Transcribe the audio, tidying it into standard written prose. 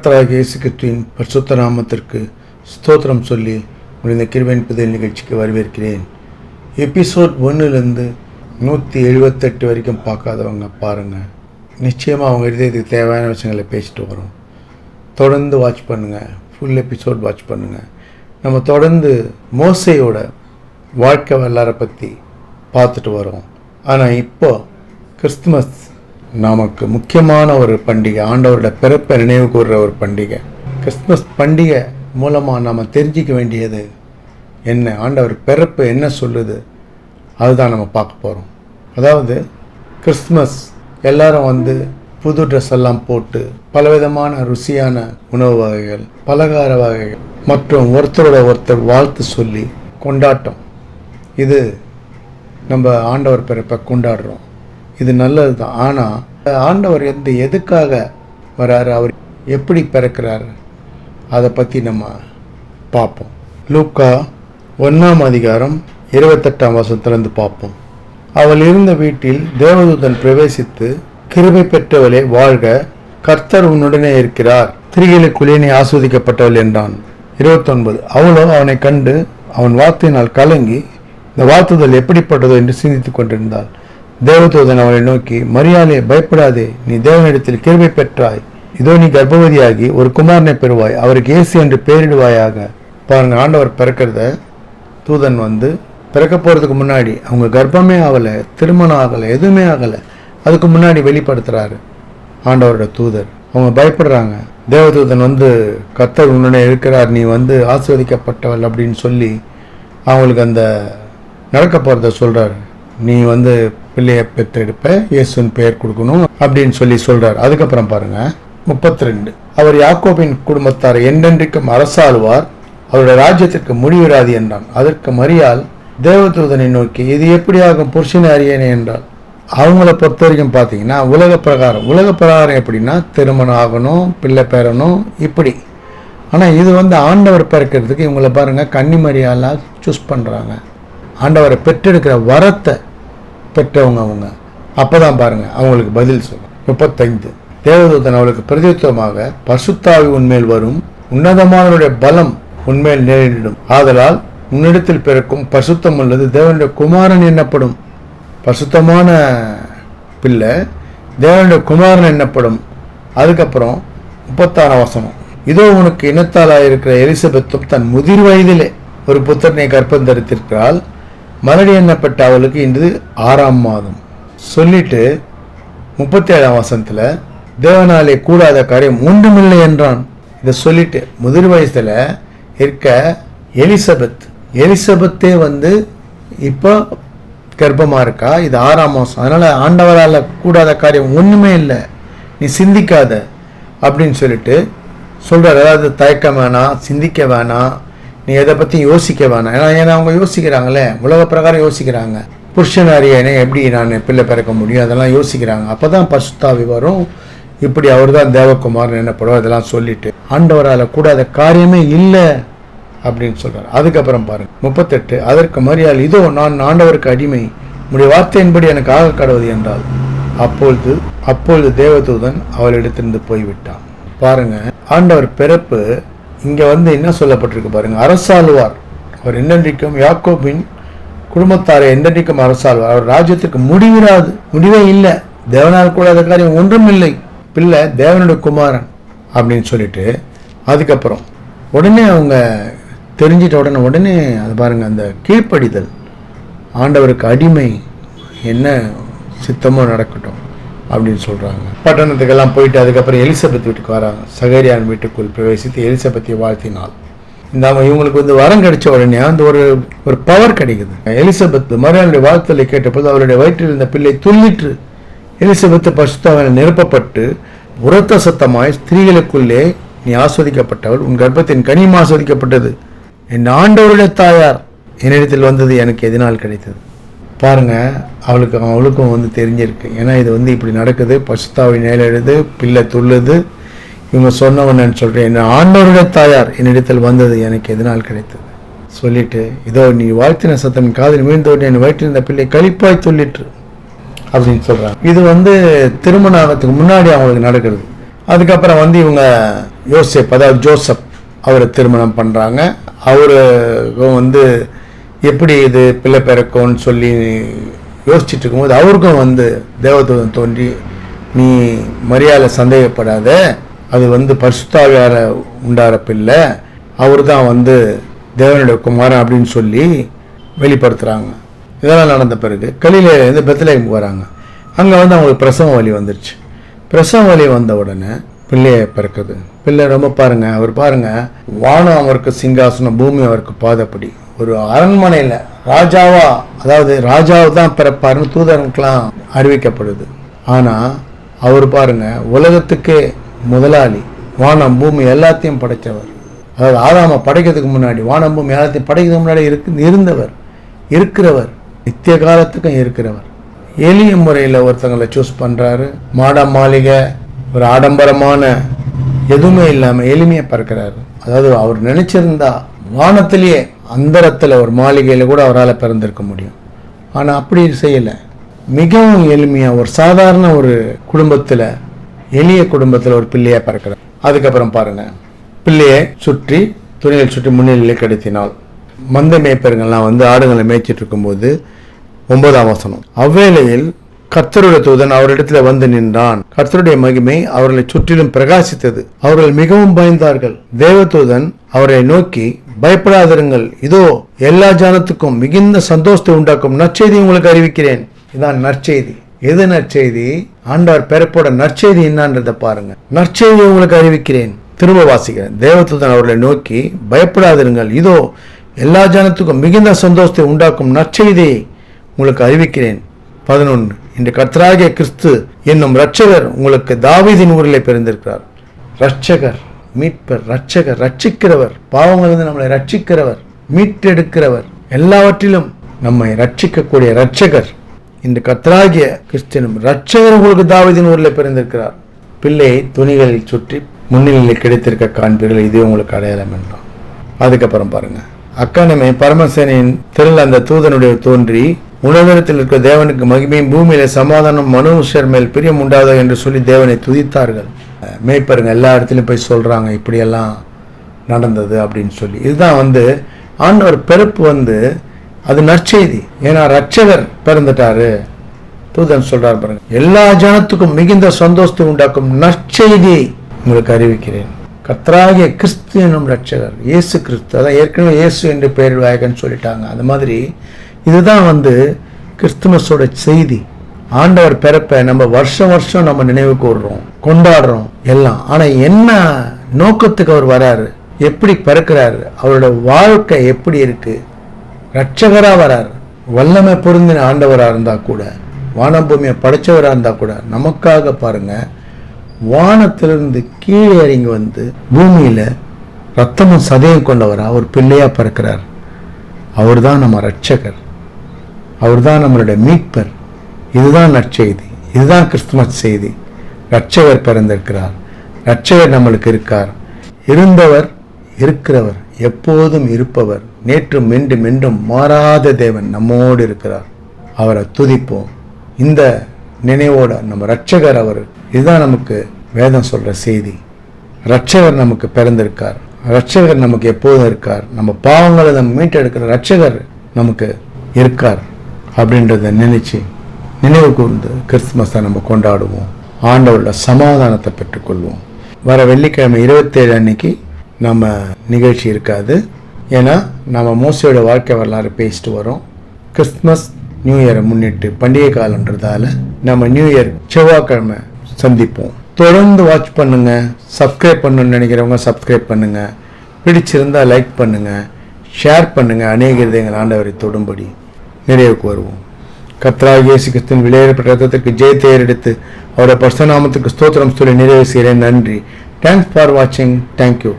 கர்த்தராகிய இயேசு கிறிஸ்துவின் பரிசுத்த நாமத்திற்கு ஸ்தோத்திரம் சொல்லி இந்த கிருபையின் புதிய நிகழ்ச்சிக்கு வரவேற்கிறேன். எபிசோட் 1லேருந்து 178 வரைக்கும் பார்க்காதவங்க பாருங்கள். நிச்சயமாக அவங்க இதயத்துக்கு தேவையான விஷயங்களை பேசிட்டு வரோம். தொடர்ந்து வாட்ச் பண்ணுங்கள், ஃபுல் எபிசோட் வாட்ச் பண்ணுங்கள். நம்ம தொடர்ந்து மோசேயோட வாழ்க்கை வரலாறை பற்றி பார்த்துட்டு வரோம். ஆனால் இப்போ கிறிஸ்துமஸ் நமக்கு முக்கியமான ஒரு பண்டிகை, ஆண்டவரோட பிறப்பை நினைவு கூறுற ஒரு பண்டிகை. கிறிஸ்துமஸ் பண்டிகை மூலமாக நம்ம தெரிஞ்சிக்க வேண்டியது என்ன, ஆண்டவர் பிறப்பு என்ன சொல்லுது, அதுதான் நம்ம பார்க்க போகிறோம். அதாவது கிறிஸ்துமஸ் எல்லாரும் புது ட்ரெஸ் எல்லாம் போட்டு பலவிதமான ருசியான உணவு வகைகள், பலகார வகைகள் மற்றும் ஒருத்தரோட ஒருத்தர் வாழ்த்து சொல்லி கொண்டாட்டம். இது நம்ம ஆண்டவர் பிறப்பை கொண்டாடுறோம். இது நல்லது தான். ஆனால் ஆண்டவர் எதுக்காக வராரு, அவர் எப்படி பிறக்கிறாரு, அதை பற்றி நம்ம பார்ப்போம். லூக்கா 1:28 பார்ப்போம். அவள் இருந்த வீட்டில் தேவதூதன் பிரவேசித்து, கிருபை பெற்றவளே வாழ்க, கர்த்தர் உன்னுடனே இருக்கிறார், ஸ்திரீகளுக்குள்ளே நீ ஆஸ்வதிக்கப்பட்டவள் என்றான். 29 அவளோ அவனை கண்டு அவன் வார்த்தையினால் கலங்கி இந்த வாழ்த்துதல் எப்படிப்பட்டதோ என்று சிந்தித்துக் கொண்டிருந்தாள். தேவதூதன் அவளை நோக்கி, மரியாளே பயப்படாதே, நீ தேவனிடத்தில் கிருபை பெற்றாய், இதோ நீ கர்ப்பவதியாகி ஒரு குமாரனை பெறுவாய், அவருக்கு இயேசு என்று பெயரிடுவாயாக. பாருங்க, ஆண்டவர் பிறக்கிறத தூதன் பிறக்க போகிறதுக்கு முன்னாடி, அவங்க கர்ப்பமே ஆகலை, திருமணம் ஆகலை, எதுவுமே ஆகலை, அதுக்கு முன்னாடி வெளிப்படுத்துறாரு ஆண்டவரோட தூதர். அவங்க பயப்படுறாங்க. தேவதூதன் கர்த்தர் உன்னுடனே இருக்கிறார், நீ ஆசீர்வதிக்கப்பட்டவள் அப்படின்னு சொல்லி அவங்களுக்கு அந்த நடக்க போகிறத சொல்கிறார். நீ பிள்ளையை பெற்றெடுப்ப, இயேசுன்னு பெயர் கொடுக்கணும் அப்படின்னு சொல்லி சொல்கிறார். அதுக்கப்புறம் பாருங்க 32 அவர் யாக்கோபின் குடும்பத்தார் என்றென்றைக்கும் அரசாளுவார், அவருடைய ராஜ்யத்திற்கு முடிவிராது என்றான். அதற்கு மரியாள் தேவதூதனை நோக்கி, இது எப்படி ஆகும், புருஷனை அறியேனே என்றால். அவங்கள பொறுத்த வரைக்கும் பார்த்தீங்கன்னா உலக பிரகாரம் எப்படின்னா திருமணம் ஆகணும், பிள்ளை பெறணும், இப்படி. ஆனால் இது ஆண்டவர் பிறக்கிறதுக்கு இவங்களை பாருங்கள் கன்னிமரியாளாக சூஸ் பண்ணுறாங்க. ஆண்டவரை பெற்றெடுக்கிற வரத்தை பெற்றவங்க அவங்க. அப்போ தான் பாருங்கள் அவங்களுக்கு பதில் சொல்லும். 35 தேவதூதன் அவளுக்கு பிரதியுத்தரமாக, பரிசுத்தாவி உன்மேல் வரும், உன்னதமானவருடைய பலம் உன்மேல் நேரிடும், ஆதலால் உன்னிடத்தில் பிறக்கும் பரிசுத்தம் உள்ளது தேவனுடைய குமாரன் என்னப்படும். பரிசுத்தமான பிள்ளை தேவனுடைய குமாரன் என்னப்படும். அதுக்கப்புறம் 36 இதோ உனக்கு இனத்தாலாயிருக்கிற எலிசபெத்தும் தன் முதிர் வயதிலே ஒரு புத்திரனை கர்ப்பம் தரித்திருக்கிறாள், மறுபடி எண்ணப்பட்ட அவளுக்கு இன்று 6ஆம் மாதம் சொல்லிட்டு 37 தேவனாலே கூடாத காரியம் ஒன்றுமில்லை என்றான். இதை சொல்லிட்டு முதிர் வயசுல இருக்க எலிசபெத்தே இப்போ கர்ப்பமா இருக்கா, இது 6ஆம் மாதம், அதனால ஆண்டவரால் கூடாத காரியம் ஒண்ணுமே இல்லை, நீ சிந்திக்காத அப்படின்னு சொல்லிட்டு சொல்றாரு. அதாவது தயக்கம் வேணாம், சிந்திக்க வேணாம், நீ எதை பற்றி யோசிக்க வேணாம். ஏன்னா அவங்க யோசிக்கிறாங்களே, உலக பிரகாரம் யோசிக்கிறாங்க. புருஷன் அறியனே எப்படி நான் பிள்ளை பிறக்க முடியும், அதெல்லாம் யோசிக்கிறாங்க. அப்போ தான் பரிசுத்தாவி வரும், இப்படி அவர் தான் தேவகுமாரன் என்னப்படும், அதெல்லாம் சொல்லிட்டு ஆண்டவரால் கூடாத காரியமே இல்லை அப்படின்னு சொல்கிறார். அதுக்கப்புறம் பாருங்க 38 அதற்கு மரியாள், இதோ நான் ஆண்டவருக்கு அடிமை, உடைய வார்த்தையின்படி எனக்கு ஆக கடவுது என்றால். அப்பொழுது தேவதூதன் அவளிடத்திலிருந்து போய்விட்டான். பாருங்க, ஆண்டவர் பிறப்பு இங்க என்ன சொல்லப்பட்டிருக்கு பாருங்க. அரசாளுவார், அவர் என்னென்றைக்கும் யாக்கோபின் குடும்பத்தாரை என்றென்றைக்கும் அரசாளுவார், அவர் ராஜ்யத்திற்கு முடிவே இல்லை, தேவனால் கூடாத காரியம் ஒன்றும் இல்லை, பிள்ளை தேவனுடைய குமாரன் அப்படின்னு சொல்லிட்டு அதுக்கப்புறம் உடனே அவங்க தெரிஞ்சிட்ட உடனே அது பாருங்க, அந்த கீழ்ப்படிதல், ஆண்டவருக்கு அடிமை, என்ன சித்தமோ நடக்கட்டும் அப்படின்னு சொல்றாங்க. பட்டணத்துக்கெல்லாம் போயிட்டு அதுக்கப்புறம் எலிசபெத் வீட்டுக்கு வராங்க. சகரியான் வீட்டுக்குள் பிரவேசித்து எலிசபெத்தை வாழ்த்தினாள். இவங்களுக்கு வரம் கிடைச்ச உடனே ஒரு பவர் கிடைக்குது. எலிசபெத் மரியாளுடைய வாழ்த்தலை கேட்டபோது அவருடைய வயிற்றில் இருந்த பிள்ளை துள்ளிற்று. எலிசபெத் பரிசுத்தாவினால் நிரப்பப்பட்டு உரத்த சத்தமாய், ஸ்திரீகளுக்குள்ளே நீ ஆஸ்வதிக்கப்பட்டவள், உன் கர்ப்பத்தின் கனியும் ஆஸ்வதிக்கப்பட்டது, என் ஆண்டவருடைய தாயார் என்னிடத்தில் வந்தது எனக்கு எதனால் கிடைத்தது. பாருங்க, அவளுக்கும் தெரிஞ்சிருக்கு. ஏன்னா இது இப்படி நடக்குது, பரிசுத்தாவி நேரிடுது, பிள்ளை துள்ளுது, இவங்க சொன்னவன்னு சொல்றேன், என் ஆண்டவருடைய தாயார் என்னிடத்தில் வந்தது எனக்கு எதனால் கிடைத்தது சொல்லிட்டு, இதோ நீ வாழ்த்தின சத்தம் காதில் மீழ்ந்தோடு என் வயிற்றிருந்த பிள்ளை களிப்பாய் துள்ளிற்று அப்படின்னு சொல்றாங்க. இது திருமண ஆகத்துக்கு முன்னாடி அவங்களுக்கு நடக்கிறது. அதுக்கப்புறம் இவங்க யோசேப், அதாவது ஜோசப், அவரை திருமணம் பண்ணுறாங்க. அவருக்கும் எப்படி இது பிள்ளை பிறக்கும்னு சொல்லி யோசிச்சுட்டு இருக்கும்போது அவருக்கும் தேவதூதன் தோன்றி, நீ மரியாதை சந்தேகப்படாத, அது பரிசுத்தாவியால உண்டார பிள்ளை, அவர் தான் தேவனுடைய குமாரன் அப்படின்னு சொல்லி வெளிப்படுத்துகிறாங்க. இதெல்லாம் நடந்த பிறகு கலிலேயிலேருந்து பெத்லகேமுக்கு வராங்க. அங்கே அவங்களுக்கு பிரசவ வலி வந்துருச்சு. பிரசவ வலி வந்த உடனே பிள்ளையை பிறக்குது. பிள்ளை ரொம்ப பாருங்க, அவர் பாருங்க, வானம் அவருக்கு சிங்காசனம், பூமி அவருக்கு பாதப்படி. ஒரு அரண்மனையில் ராஜாவா, அதாவது ராஜாவை தான் பிறப்பாருன்னு தூதர்களுக்கெல்லாம் அறிவிக்கப்படுது. ஆனால் அவர் பாருங்க, உலகத்துக்கே முதலாளி, வானம் பூமி எல்லாத்தையும் படைத்தவர். அதாவது ஆதாம படைக்கிறதுக்கு முன்னாடி வானம் பூமி எல்லாத்தையும் படைக்கிறதுக்கு முன்னாடி இருக்கிறவர், நித்திய காலத்துக்கும் இருக்கிறவர். எளிய முறையில் ஒருத்தங்களை சூஸ் பண்ணுறாரு. மாட மாளிகை, ஒரு ஆடம்பரமான எதுவுமே இல்லாமல் எளிமையாக பிறக்கிறாரு. அதாவது அவர் நினைச்சிருந்தா வானத்திலேயே அந்தரத்தில் ஒரு மாளிகையில் கூட அவரால் பிறந்திருக்க முடியும். ஆனால் அப்படி செய்யலை. மிகவும் எளிமையாக ஒரு சாதாரண ஒரு குடும்பத்தில், எளிய குடும்பத்தில் ஒரு பிள்ளையாக பிறக்கிறார். அதுக்கப்புறம் பாருங்க, பிள்ளையை சுற்றி துணியில் சுற்றி முன்னிலையில் கடத்தினாள். மந்த மேய்ப்பர்கள்லாம் ஆடுகளை மேய்ச்சிட்டு இருக்கும்போது 9ஆம் வசனம், அவ்வேளையில் கர்த்தருடைய தூதன் அவரிடத்துல நின்றான். கர்த்தருடைய மகிமை அவர்களை சுற்றிலும் பிரகாசித்தது. அவர்கள் மிகவும் பயந்தார்கள். தேவதூதன் அவரை நோக்கி, பயப்படாதிருங்கள், இதோ எல்லா ஜனத்துக்கும் மிகுந்த சந்தோஷத்தை உண்டாக்கும் நற்செய்தி உங்களுக்கு அறிவிக்கிறேன். இதான் நற்செய்தி. எது நற்செய்தி? ஆண்டவர் பிறப்போட நற்செய்தி என்னன்றதை பாருங்க. நற்செய்தி உங்களுக்கு அறிவிக்கிறேன். திரும்ப வாசிக்கிறேன். தேவதூதன் அவர்களை நோக்கி, பயப்படாதிருங்கள், இதோ எல்லா ஜனத்துக்கும் மிகுந்த சந்தோஷத்தை உண்டாக்கும் நற்செய்தியை உங்களுக்கு அறிவிக்கிறேன். 11, இன்று கர்த்தராகிய கிறிஸ்து என்னும் இரட்சகர் உங்களுக்கு தாவீதின் ஊரிலே பிறந்திருக்கிறார். இரட்சகர், மீட்பர், இரட்சகர், ரட்சிக்கிறவர், பாவங்களிலிருந்து நம்மளை ரட்சிக்கிறவர், மீட்டெடுக்கிறவர், எல்லாவற்றிலும் நம்மை ரட்சிக்கக்கூடிய இரட்சகர். இன்று கர்த்தராகிய கிறிஸ்து என்னும் இரட்சகர் உங்களுக்கு தாவீதின் ஊரில் பிறந்திருக்கிறார். பிள்ளையை துணிகளில் சுற்றி முன்னிலையில் கிடைத்திருக்க காண்பீர்கள், இதுவே உங்களுக்கு அடையாளம் என்றான். அதுக்கப்புறம் பாருங்க, அக்கானமே பரமசேனையின் திரள் அந்த தூதனுடைய தோன்றி, உலகத்தில் இருக்கிற தேவனுக்கு மகிமையும் பூமியில சமாதானம், மனுஷர் மேல் பிரியம் உண்டாதோ என்று சொல்லி தேவனை துதித்தார்கள். மேய்ப்பருங்க எல்லா இடத்துலையும் போய் சொல்றாங்க, இப்படியெல்லாம் நடந்தது அப்படின்னு சொல்லி. இதுதான் ஆண்டவர் பிறப்பு அது நற்செய்தி. ஏன்னா ரட்சகர் பிறந்துட்டாரு. தூதன் சொல்றாரு பாருங்க, எல்லா ஜனத்துக்கும் மிகுந்த சந்தோஷத்தை உண்டாக்கும் நற்செய்தியை உங்களுக்கு அறிவிக்கிறேன். கர்த்தராகிய கிறிஸ்து என்னும் ரட்சகர், இயேசு கிறிஸ்து. அதான் ஏற்கனவே இயேசு என்று பெயர் வாயகன்னு சொல்லிட்டாங்க. அது மாதிரி இதுதான் கிறிஸ்துமஸோட செய்தி. ஆண்டவர் பிறப்பை நம்ம வருஷம் வருஷம் நம்ம நினைவு கூறுறோம், கொண்டாடுறோம் எல்லாம். ஆனா என்ன நோக்கத்துக்கு அவர் வராரு, எப்படி பிறக்கிறாரு, அவரோட வாழ்க்கை எப்படி இருக்கு, ரட்சகரா வராரு. வல்லமை பொருந்தின ஆண்டவரா இருந்தா கூட, வானபூமியை படைச்சவரா இருந்தா கூட, நமக்காக பாருங்க வானத்திலிருந்து கீழே இறங்கி பூமியில ரத்தமும் சதையும் கொண்டவரா ஒரு பிள்ளையா பிறக்கிறார். அவர் தான் நம்ம ரட்சகர், அவர் தான் நம்மளுடைய மீட்பர். இதுதான் நற்செய்தி, இதுதான் கிறிஸ்துமஸ் செய்தி. ரட்சகர் பிறந்திருக்கிறார், ரட்சகர் நம்மளுக்கு இருக்கார். இருந்தவர், இருக்கிறவர், எப்போதும் இருப்பவர், நேற்றும் மென்றும் மென்றும் மாறாத தேவன் நம்மோடு இருக்கிறார். அவரை துதிப்போம். இந்த நினைவோட நம்ம ரட்சகர் அவர். இதுதான் நமக்கு வேதம் சொல்ற செய்தி. ரட்சகர் நமக்கு பிறந்திருக்கார், ரட்சகர் நமக்கு எப்போதும் இருக்கார். நம்ம பாவங்களை நம்ம மீட்டெடுக்கிற ரட்சகர் நமக்கு இருக்கார் அப்படின்றத நினைவு கூர்ந்து கிறிஸ்துமஸை நம்ம கொண்டாடுவோம். ஆண்டவரோட சமாதானத்தை பெற்றுக்கொள்வோம். வர வெள்ளிக்கிழமை 27 அன்னைக்கு நம்ம நிகழ்ச்சி இருக்காது. ஏன்னா நம்ம மோசையோட வாழ்க்கை வரலாறு பேசிட்டு வரோம். கிறிஸ்துமஸ் நியூ இயரை முன்னிட்டு பண்டிகை காலன்றதால நம்ம நியூ இயர் செவ்வாய்க்கிழமை சந்திப்போம். தொடர்ந்து வாட்ச் பண்ணுங்க. சப்ஸ்கிரைப் பண்ணணும்னு நினைக்கிறவங்க சப்ஸ்கிரைப் பண்ணுங்க. பிடிச்சிருந்தா லைக் பண்ணுங்க, ஷேர் பண்ணுங்க. அநேக இருதயங்கள் ஆண்டவரை தொடும்படி நிறைவுக்கு வருவோம். கர்த்தராகிய இயேசு கிறிஸ்துவின் விலையேறப்பட்ட ரத்தத்திற்கு ஜெயத்தை ஏறெடுத்து அவருடைய பரிசுத்த நாமத்துக்கு ஸ்தோத்திரம் சொல்லி நிறைவு செய்கிறேன். நன்றி. தேங்க்ஸ் ஃபார் வாட்சிங். தேங்க்யூ.